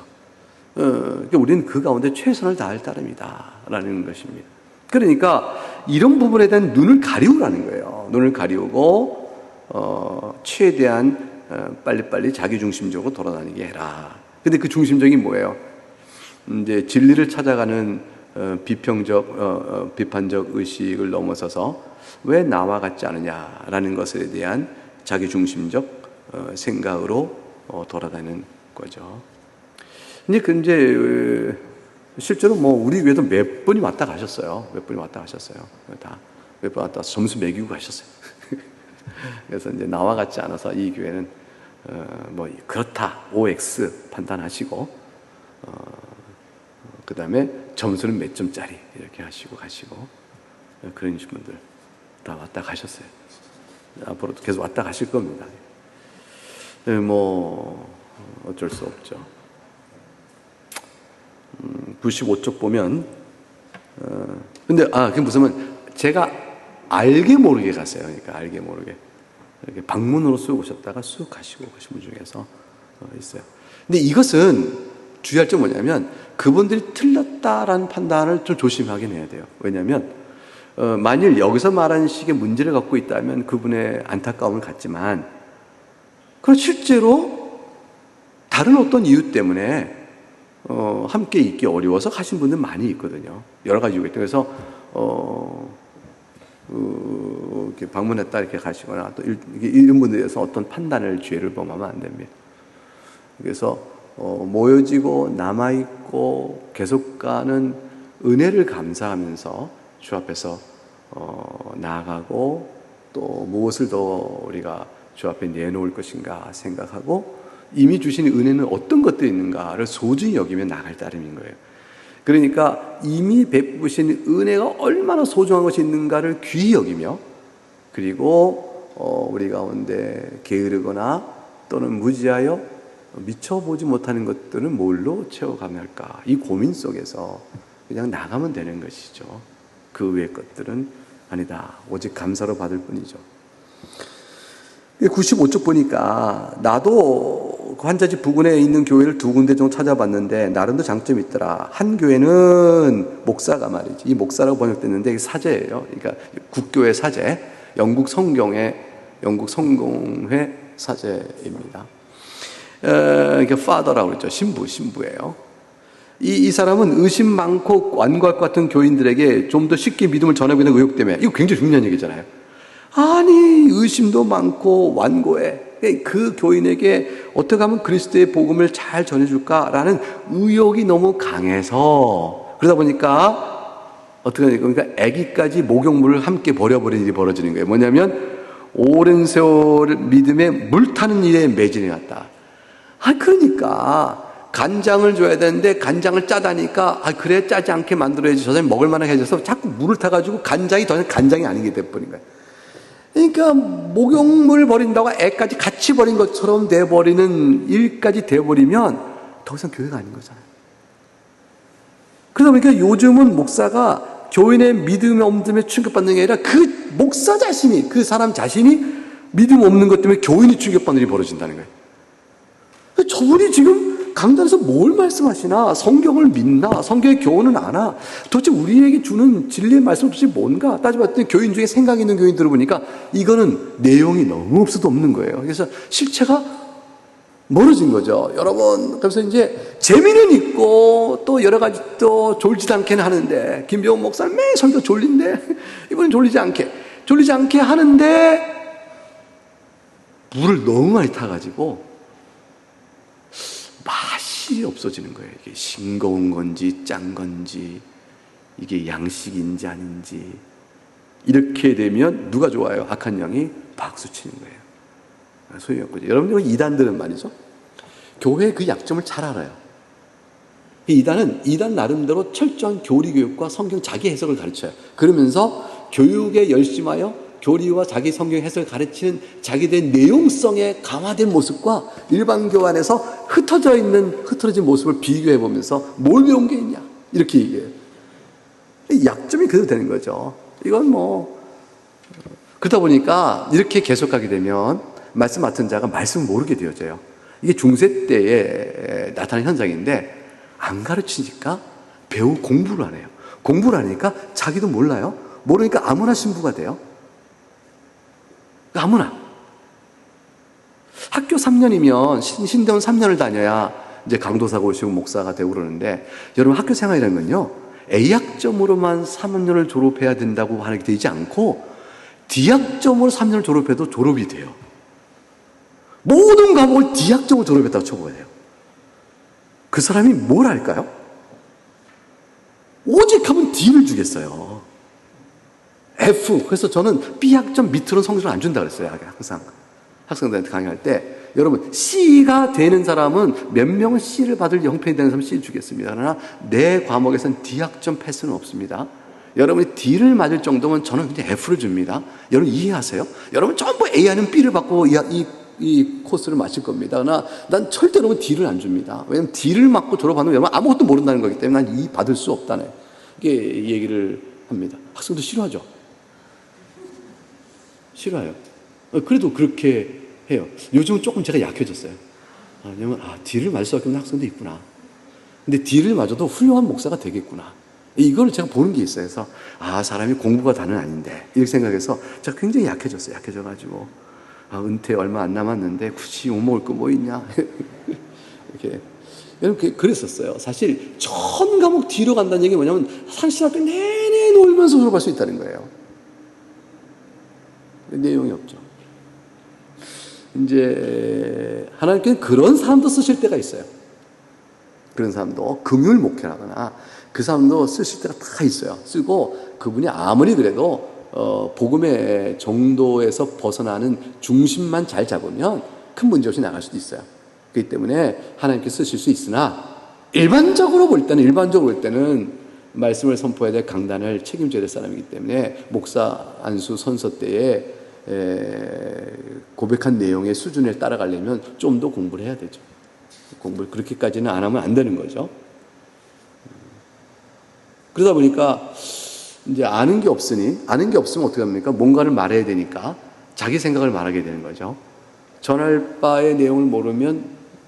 그러니까 우리는 그 가운데 최선을 다할 따름이다라는 것입니다. 그러니까 이런 부분에 대한 눈을 가리우라는 거예요. 눈을 가리우고 최대한 빨리빨리 자기중심적으로 돌아다니게 해라. 근데 그 중심적이 뭐예요? 이제 진리를 찾아가는 비판적 의식을 넘어서서 왜 나와 같지 않느냐라는 것에 대한 자기중심적 생각으로 돌아다니는 거죠. 이제 실제로 뭐 우리 교회도 몇 분이 왔다 가셨어요. 몇 분이 왔다 가셨어요. 다 몇 분 왔다 점수 매기고 가셨어요. 그래서 이제 나와 같지 않아서 이 교회는 뭐 그렇다 OX 판단하시고 그 다음에 점수는 몇 점짜리 이렇게 하시고 가시고 그런 분들 다 왔다 가셨어요. 앞으로도 계속 왔다 가실 겁니다. 뭐 어쩔 수 없죠. 95쪽 보면 근데 그게 무슨 제가 알게 모르게 갔어요. 그러니까 알게 모르게 이렇게 방문으로 쑥 오셨다가 쑥 가시고 가신 분 중에서 있어요. 근데 이것은 주의할 점 뭐냐면 그분들이 틀렸다라는 판단을 좀 조심하긴 해야 돼요. 왜냐하면 만일 여기서 말하는 식의 문제를 갖고 있다면 그분의 안타까움을 갖지만 그럼 실제로 다른 어떤 이유 때문에 함께 있기 어려워서 가신 분들 많이 있거든요. 여러 가지 이유가 있다. 그래서 이렇게 방문했다 이렇게 가시거나 또 이런 분들에 대해서 어떤 판단을 죄를 범하면 안 됩니다. 그래서 모여지고 남아있고 계속 가는 은혜를 감사하면서 주 앞에서 나아가고 또 무엇을 더 우리가 주 앞에 내놓을 것인가 생각하고 이미 주신 은혜는 어떤 것들이 있는가를 소중히 여기며 나갈 따름인 거예요. 그러니까 이미 베푸신 은혜가 얼마나 소중한 것이 있는가를 귀히 여기며 그리고 우리 가운데 게으르거나 또는 무지하여 미쳐보지 못하는 것들은 뭘로 채워가면 할까? 이 고민 속에서 그냥 나가면 되는 것이죠. 그 외의 것들은 아니다. 오직 감사로 받을 뿐이죠. 95쪽 보니까 나도 환자집 부근에 있는 교회를 두 군데 정도 찾아봤는데 나름대로 장점이 있더라. 한 교회는 목사가 말이지. 이 목사라고 번역됐는데 이게 사제예요. 그러니까 국교의 사제, 영국 성공회 사제입니다. 이게 father라고 그랬죠. 신부예요. 이 사람은 의심 많고 완고할 것 같은 교인들에게 좀 더 쉽게 믿음을 전하고 있는 의욕 때문에 이거 굉장히 중요한 얘기잖아요. 아니 의심도 많고 완고해. 그 교인에게 어떻게 하면 그리스도의 복음을 잘 전해줄까라는 의욕이 너무 강해서 그러다 보니까 어떻게 하니까 그러니까 아기까지 목욕물을 함께 버려버리는 일이 벌어지는 거예요. 뭐냐면 오랜 세월 믿음에 물타는 일에 매진해 왔다. 그러니까 간장을 줘야 되는데 간장을 짜다니까 그래 짜지 않게 만들어야지 저 사람이 먹을 만하게 해줘서 자꾸 물을 타가지고 간장이 더 이상 간장이 아닌 게 돼버린 거예요. 그러니까 목욕물 버린다고 애까지 같이 버린 것처럼 돼버리는 일까지 돼버리면 더 이상 교회가 아닌 거잖아요. 그러다 보니까 요즘은 목사가 교인의 믿음의 없음에 충격받는 게 아니라 그 목사 자신이 그 사람 자신이 믿음 없는 것 때문에 교인이 충격받는 일이 벌어진다는 거예요. 저분이 지금 강단에서 뭘 말씀하시나? 성경을 믿나? 성경의 교훈은 아나? 도대체 우리에게 주는 진리의 말씀 도대체 뭔가? 따져봤더니 교인 중에 생각 있는 교인 들어보니까 이거는 내용이 너무 없어도 없는 거예요. 그래서 실체가 멀어진 거죠. 여러분, 그래서 이제 재미는 있고 또 여러 가지 또 졸지도 않게는 하는데 김병훈 목사는 매일 설교 졸린데 이번엔 졸리지 않게 하는데 물을 너무 많이 타가지고 맛이 없어지는 거예요. 이게 싱거운 건지 짠 건지 이게 양식인지 아닌지 이렇게 되면 누가 좋아요? 악한 영이 박수 치는 거예요. 소용이 없거든요. 여러분들 이단들은 말이죠. 교회의 그 약점을 잘 알아요. 이단 나름대로 철저한 교리 교육과 성경 자기 해석을 가르쳐요. 그러면서 교육에 열심하여 교리와 자기 성경 해석을 가르치는 자기들의 내용성에 강화된 모습과 일반 교회 안에서 흩어진 모습을 비교해 보면서 뭘 배운 게 있냐 이렇게 얘기해요. 약점이 그대로 되는 거죠. 이건 그러다 보니까 이렇게 계속하게 되면 말씀 맡은 자가 말씀을 모르게 되어져요. 이게 중세 때에 나타난 현상인데 안 가르치니까 공부를 안 해요. 공부를 하니까 자기도 몰라요. 모르니까 아무나 신부가 돼요. 아무나. 학교 3년이면 신대원 3년을 다녀야 이제 강도사가 오시고 목사가 되고 그러는데 여러분 학교 생활이라는 건요. A학점으로만 3년을 졸업해야 된다고 하는 게 되지 않고 D학점으로 3년을 졸업해도 졸업이 돼요. 모든 과목을 D학점으로 졸업했다고 쳐봐야 돼요. 그 사람이 뭘 할까요? 주겠어요. F. 그래서 저는 B학점 밑으로는 성적을 안 준다 그랬어요. 항상 학생들한테 강의할 때. 여러분, C가 되는 사람은 몇 명은 C를 받을 형편이 되는 사람은 C를 주겠습니다. 그러나 내 과목에서는 D학점 패스는 없습니다. 여러분이 D를 맞을 정도면 저는 그냥 F를 줍니다. 여러분 이해하세요? 여러분 전부 A 아니면 B를 받고 이 코스를 마칠 겁니다. 그러나 난 절대로 D를 안 줍니다. 왜냐하면 D를 맞고 졸업하는 여러분 아무것도 모른다는 거기 때문에 난 E 받을 수 없다네. 이게 얘기를 합니다. 학생도 싫어하죠? 싫어요. 그래도 그렇게 해요. 요즘은 조금 제가 약해졌어요. 왜냐면 D를 맞을 수 없는 학생도 있구나. 근데 D를 맞아도 훌륭한 목사가 되겠구나. 이걸 제가 보는 게 있어요. 그래서 사람이 공부가 다는 아닌데 이렇게 생각해서 제가 굉장히 약해졌어요. 약해져가지고 은퇴 얼마 안 남았는데 굳이 못 먹을 거 뭐 있냐 이렇게 여러분 그랬었어요. 사실 전 과목 뒤로 간다는 얘기가 뭐냐면 상실학교 내내 놀면서 졸업할 수 있다는 거예요. 내용이 없죠. 이제 하나님께는 그런 사람도 쓰실 때가 있어요. 그런 사람도 금요일 목회라거나 그 사람도 쓰실 때가 다 있어요. 쓰고 그분이 아무리 그래도 복음의 정도에서 벗어나는 중심만 잘 잡으면 큰 문제 없이 나갈 수도 있어요. 그렇기 때문에 하나님께 쓰실 수 있으나 일반적으로 볼 때는 말씀을 선포해야 될 강단을 책임져야 될 사람이기 때문에 목사 안수 선서 때에 고백한 내용의 수준을 따라가려면 좀 더 공부를 해야 되죠. 공부를 그렇게까지는 안 하면 안 되는 거죠. 그러다 보니까 이제 아는 게 없으면 어떻게 합니까? 뭔가를 말해야 되니까 자기 생각을 말하게 되는 거죠. 전할 바의 내용을 모르면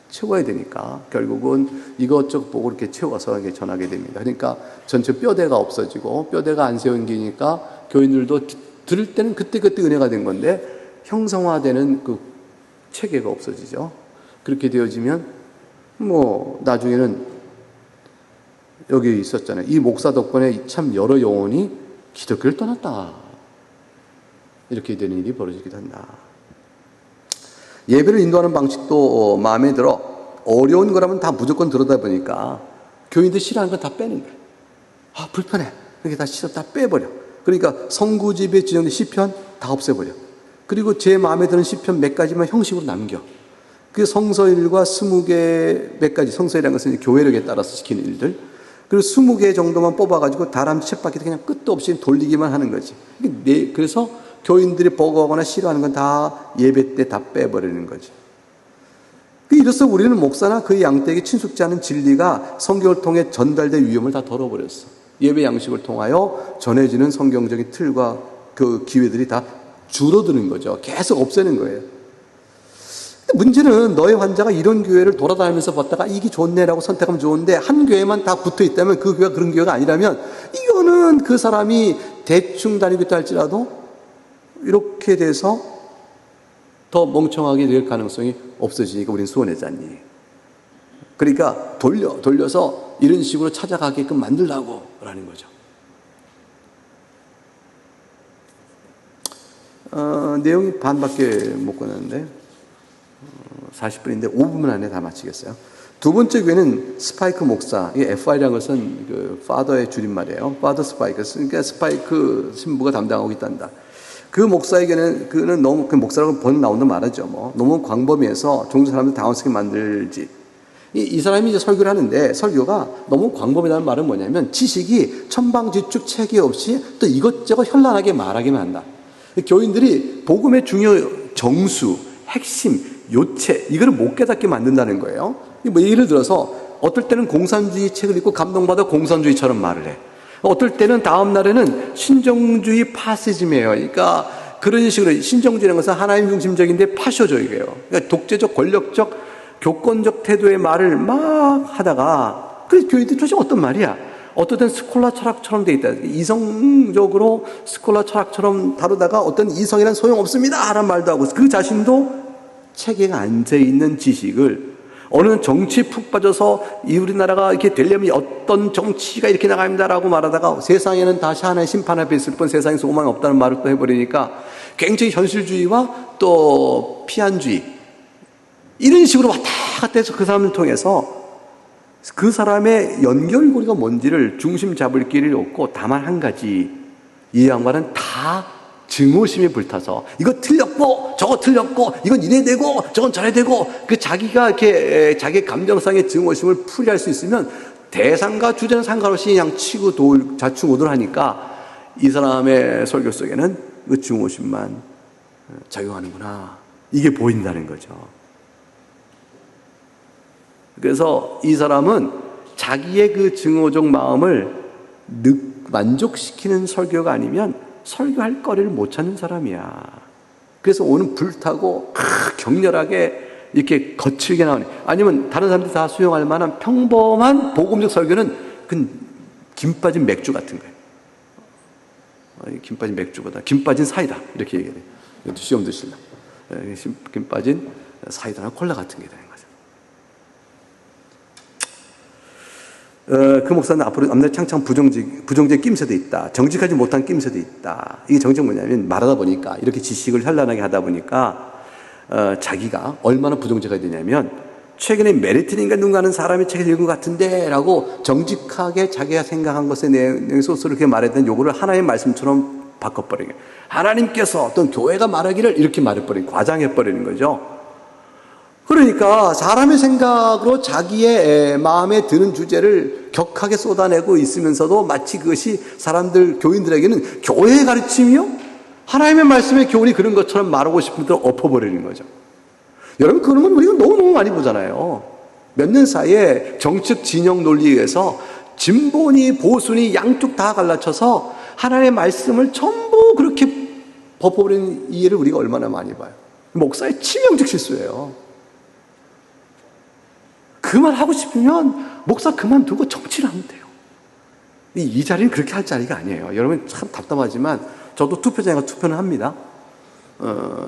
채워야 되니까 결국은 이것저것 보고 이렇게 채워서 이렇게 전하게 됩니다. 그러니까 전체 뼈대가 없어지고 뼈대가 안 세워지니까 교인들도 들을 때는 그때그때 은혜가 된 건데 형성화되는 그 체계가 없어지죠. 그렇게 되어지면 나중에는 여기 있었잖아요. 이 목사 덕분에 참 여러 영혼이 기독교를 떠났다. 이렇게 되는 일이 벌어지기도 한다. 예배를 인도하는 방식도 마음에 들어 어려운 거라면 다 무조건 들어다 보니까 교인들 싫어하는 건 다 빼는 거예요. 불편해. 그렇게 다 싫어 다 빼버려. 그러니까 성구집에 지정된 시편 다 없애버려. 그리고 제 마음에 드는 시편 몇 가지만 형식으로 남겨. 그 성서일과 20개 몇 가지, 성서일이라는 것은 교회력에 따라서 시키는 일들. 그리고 20개 정도만 뽑아가지고 다람쥐 쳇바퀴도 그냥 끝도 없이 돌리기만 하는 거지. 그래서 교인들이 버거워하거나 싫어하는 건 다 예배 때 다 빼버리는 거지. 이로써 우리는 목사나 그의 양떼에게 친숙지 않은 진리가 성경을 통해 전달될 위험을 다 덜어버렸어. 예배 양식을 통하여 전해지는 성경적인 틀과 그 기회들이 다 줄어드는 거죠. 계속 없애는 거예요. 문제는 너의 환자가 이런 교회를 돌아다니면서 봤다가 이게 좋네라고 선택하면 좋은데 한 교회만 다 붙어 있다면 그 교회가 그런 교회가 아니라면 이거는 그 사람이 대충 다니고 있다 할지라도 이렇게 돼서 더 멍청하게 될 가능성이 없어지니까 우리는 수원회자니. 그러니까 돌려서 이런 식으로 찾아가게끔 만들라고 라는 거죠. 내용이 반밖에 못 끝났는데 40분인데 5분 안에 다 마치겠어요. 두 번째 교회는 스파이크 목사. 이 FI라는 것은 그 Father의 줄임말이에요. Father Spike. 그러니까 스파이크 신부가 담당하고 있단다. 그 목사에게는 그는 너무 그 목사라고 번 나온다 말하죠. 너무 광범위해서 종교 사람들 당황스럽게 만들지. 이 사람이 이제 설교를 하는데 설교가 너무 광범위하다는 말은 뭐냐면 지식이 천방지축 체계 없이 또 이것저것 현란하게 말하기만 한다. 교인들이 복음의 중요 정수, 핵심, 요체 이거를 못 깨닫게 만든다는 거예요. 예를 들어서 어떨 때는 공산주의 책을 읽고 감동받아 공산주의처럼 말을 해. 어떨 때는 다음 날에는 신정주의 파시즘이에요. 그러니까 그런 식으로 신정주의라는 것은 하나님 중심적인데 파쇼적이에요. 그러니까 독재적, 권력적, 교권적 태도의 말을 막 하다가 그래서 교인들이 도대체 어떤 말이야? 어떨 때는 스콜라 철학처럼 돼 있다. 이성적으로 스콜라 철학처럼 다루다가 어떤 이성이란 소용없습니다 라는 말도 하고 그 자신도 체계가 앉아있는 지식을 어느 정치에 푹 빠져서 이 우리나라가 이렇게 되려면 어떤 정치가 이렇게 나갑니다라고 말하다가 세상에는 다시 하나의 심판 앞에 있을 뿐 세상에 소망이 없다는 말을 또 해버리니까 굉장히 현실주의와 또 피한주의 이런 식으로 왔다 갔다 해서 그 사람을 통해서 그 사람의 연결고리가 뭔지를 중심 잡을 길이 없고 다만 한 가지, 이 양반은 다 증오심에 불타서 이거 틀렸고 저거 틀렸고 이건 이래 되고 저건 저래 되고 그 자기가 이렇게 자기 감정상의 증오심을 풀이할 수 있으면 대상과 주제는 상관없이 그냥 치고 자충우돌 하니까 이 사람의 설교 속에는 그 증오심만 작용하는구나, 이게 보인다는 거죠. 그래서 이 사람은 자기의 그 증오적 마음을 만족시키는 설교가 아니면 설교할 거리를 못 찾는 사람이야. 그래서 오늘 불타고 격렬하게 이렇게 거칠게 나오네. 아니면 다른 사람들이 다 수용할 만한 평범한 복음적 설교는 김 빠진 맥주 같은 거예요. 김 빠진 맥주보다 김 빠진 사이다, 이렇게 얘기해요. 시험 드실라. 김 빠진 사이다나 콜라 같은 게 되는 거죠. 그 목사는 앞으로 앞날 창창 부정적 낌새도 있다. 정직하지 못한 낌새도 있다. 이게 정책 뭐냐면, 말하다 보니까 이렇게 지식을 현란하게 하다 보니까 자기가 얼마나 부정적이 되냐면, 최근에 메리트인가 누군가 하는 사람의 책을 읽은 것 같은데 라고 정직하게 자기가 생각한 것의 내용 소스를 그렇게 말했던 요거를 하나의 말씀처럼 바꿔버리게, 하나님께서 어떤 교회가 말하기를 이렇게 말해버리는, 과장해버리는 거죠. 그러니까 사람의 생각으로 자기의 마음에 드는 주제를 격하게 쏟아내고 있으면서도 마치 그것이 사람들, 교인들에게는 교회의 가르침이요? 하나님의 말씀의 교훈이 그런 것처럼 말하고 싶은 대로 엎어버리는 거죠. 여러분, 그런 건 우리가 너무너무 많이 보잖아요. 몇 년 사이에 정책 진영 논리에 의해서 진보니 보수니 양쪽 다 갈라쳐서 하나님의 말씀을 전부 그렇게 엎어버리는 이해를 우리가 얼마나 많이 봐요. 목사의 치명적 실수예요. 그만하고 싶으면 목사 그만두고 정치를 하면 돼요. 이 자리는 그렇게 할 자리가 아니에요. 여러분, 참 답답하지만 저도 투표장에 가서 투표는 합니다.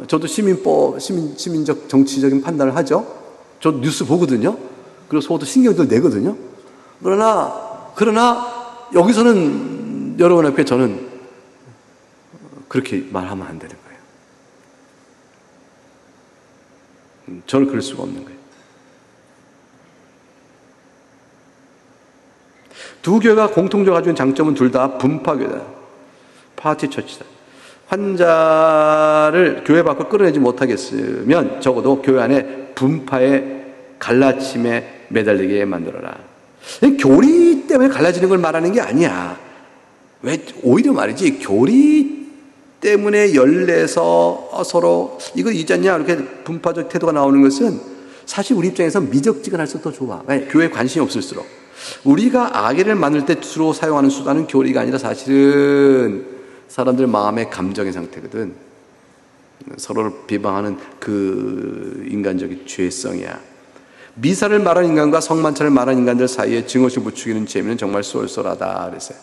저도 시민적 정치적인 판단을 하죠. 저도 뉴스 보거든요. 그리고 저도 신경도 내거든요. 그러나 여기서는 여러분 앞에 저는 그렇게 말하면 안 되는 거예요. 저는 그럴 수가 없는 거예요. 두 교회가 공통적으로 가지고 있는 장점은 둘 다 분파교회다. 파티 처치다. 환자를 교회 밖으로 끌어내지 못하겠으면 적어도 교회 안에 분파의 갈라침에 매달리게 만들어라. 교리 때문에 갈라지는 걸 말하는 게 아니야. 왜, 오히려 말이지, 교리 때문에 열내서 서로 이거 잊었냐 이렇게 분파적 태도가 나오는 것은 사실 우리 입장에서 미적지근할수록 더 좋아. 왜? 교회에 관심이 없을수록. 우리가 악의를 만들 때 주로 사용하는 수단은 교리가 아니라 사실은 사람들 마음의 감정의 상태거든. 서로를 비방하는 그 인간적인 죄성이야. 미사를 말한 인간과 성만찬을 말한 인간들 사이에 증오심 부추기는 재미는 정말 쏠쏠하다 그랬어요.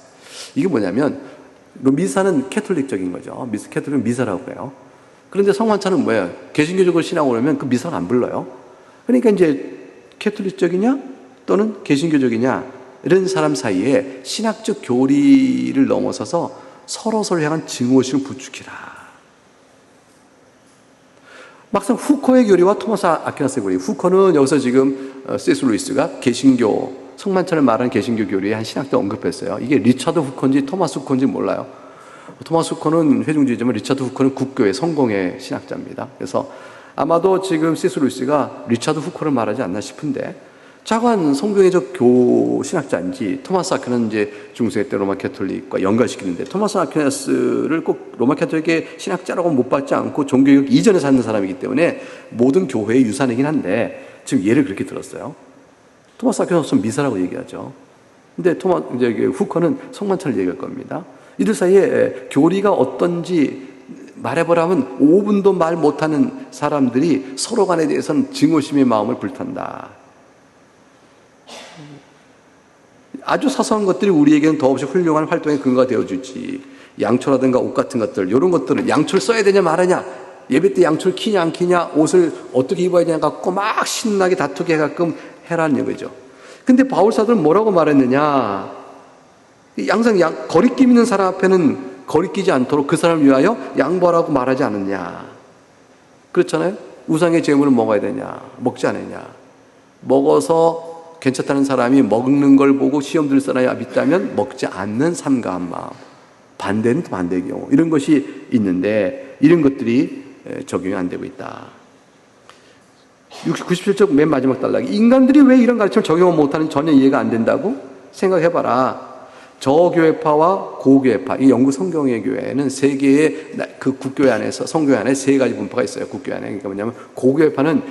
이게 뭐냐면, 미사는 캐톨릭적인 거죠. 캐톨릭은 미사라고 그래요. 그런데 성만찬은 뭐예요? 개신교적으로 신앙을 하면 그 미사를 안 불러요. 그러니까 이제 캐톨릭적이냐 또는 개신교적이냐 이런 사람 사이에 신학적 교리를 넘어서서 서로를 향한 증오심을 부추기라. 막상 후커의 교리와 토마스 아퀴나스의 교리, 후커는 여기서 지금 C.S. 루이스가 개신교, 성만찬을 말하는 개신교 교리의 한 신학도 언급했어요. 이게 리차드 후커인지 토마스 후커인지 몰라요. 토마스 후커는 회중주의자면 리차드 후커는 국교의 성공의 신학자입니다. 그래서 아마도 지금 C.S. 루이스가 리차드 후커를 말하지 않나 싶은데, 자관 성경의적 신학자인지, 토마스 아퀴나스는 이제 중세 때 로마 캐톨릭과 연관시키는데, 토마스 아퀴나스를 꼭 로마 캐톨릭의 신학자라고 못 받지 않고 종교개혁 이전에 사는 사람이기 때문에 모든 교회의 유산이긴 한데, 지금 예를 그렇게 들었어요. 토마스 아퀴나스는 미사라고 얘기하죠. 근데 후커는 성만찬을 얘기할 겁니다. 이들 사이에 교리가 어떤지 말해보라면 5분도 말 못하는 사람들이 서로 간에 대해서는 증오심의 마음을 불탄다. 아주 사소한 것들이 우리에게는 더없이 훌륭한 활동의 근거가 되어주지. 양초라든가 옷 같은 것들, 이런 것들은 양초를 써야 되냐 말하냐, 예배 때 양초를 키냐 안 키냐, 옷을 어떻게 입어야 되냐 갖고 막 신나게 다투게 해가끔 해라는 얘기죠. 근데 바울 사도는 뭐라고 말했느냐, 항상 거리낌 있는 사람 앞에는 거리끼지 않도록 그 사람을 위하여 양보하라고 말하지 않느냐. 그렇잖아요. 우상의 제물을 먹어야 되냐, 먹지 않느냐. 먹어서 괜찮다는 사람이 먹는 걸 보고 시험 들 사람이 있다면 먹지 않는 삼가한 마음. 반대는 또 반대의 경우. 이런 것이 있는데 이런 것들이 적용이 안 되고 있다. 97쪽 맨 마지막 단락에 인간들이 왜 이런 가르침을 적용을 못하는지 전혀 이해가 안 된다고 생각해봐라. 저교회파와 고교회파, 이 영국 성경의 교회는 세 개의 그 국교회 안에서 성교회 안에 세 가지 분파가 있어요. 국교회 안에. 그러니까 뭐냐면 고교회파는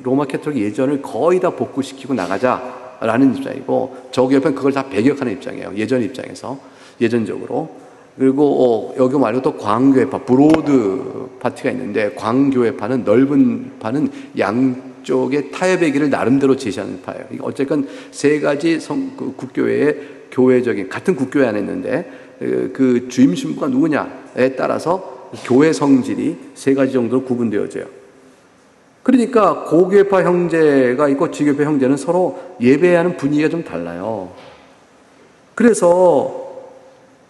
로마 캐톨릭 예전을 거의 다 복구시키고 나가자라는 입장이고, 저교회파는 그걸 다 배격하는 입장이에요. 예전 입장에서 예전적으로. 그리고 여기 말고 또 광교회파, 브로드 파티가 있는데, 광교회파는 넓은 파는 양쪽의 타협의 길을 나름대로 제시하는 파예요. 어쨌건 세 가지 국교회의 교회적인 같은 국교회 안에 있는데 그 주임 신부가 누구냐에 따라서 교회 성질이 세 가지 정도로 구분되어져요. 그러니까 고교회파 형제가 있고 지교회파 형제는 서로 예배하는 분위기가 좀 달라요. 그래서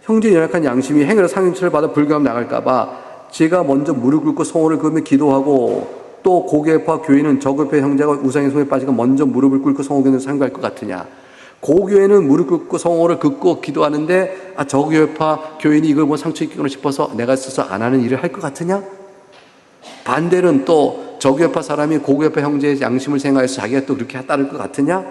형제 연약한 양심이 행위로 상임처를 받아 불교하면 나갈까봐 제가 먼저 무릎 꿇고 성호를 그으며 기도하고, 또 고교회파 교인은 저교회파 형제가 우상의 손에 빠지고 먼저 무릎을 꿇고 성호견을 상고할 것 같으냐. 고교회는 무릎 꿇고 성호를 긋고 기도하는데 저교회파 교인이 이걸 뭐 상처 입기나 싶어서 내가 있어서 안 하는 일을 할 것 같으냐? 반대로는 또 저교회파 사람이 고교회파 형제의 양심을 생각해서 자기가 또 그렇게 따를 것 같으냐?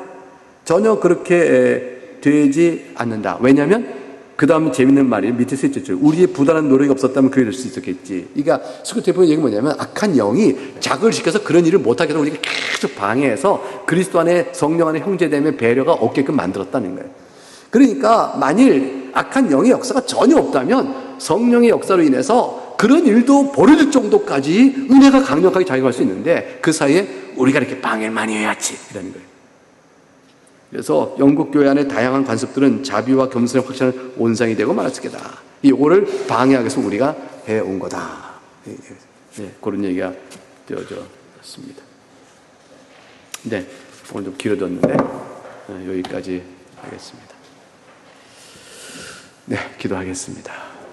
전혀 그렇게 되지 않는다. 왜냐하면 그 다음에 재밌는 말이 밑에 써 있죠. 우리의 부단한 노력이 없었다면 그게 될 수 있었겠지. 그러니까 스코트의 얘기가 뭐냐면 악한 영이 자극을 시켜서 그런 일을 못하게 해서 우리가 계속 방해해서 그리스도 안에 성령 안에 형제됨의 배려가 없게끔 만들었다는 거예요. 그러니까 만일 악한 영의 역사가 전혀 없다면 성령의 역사로 인해서 그런 일도 벌어질 정도까지 은혜가 강력하게 작용할 수 있는데, 그 사이에 우리가 이렇게 방해를 많이 해야지 이라는 거예요. 그래서 영국 교회 안의 다양한 관습들은 자비와 겸손의 확실한 온상이 되고 말할 수 있다. 이거를 방해하기 위해서 우리가 해온 거다. 네, 그런 얘기가 되어졌습니다. 네, 오늘 좀 길어졌는데 여기까지 하겠습니다. 네, 기도하겠습니다.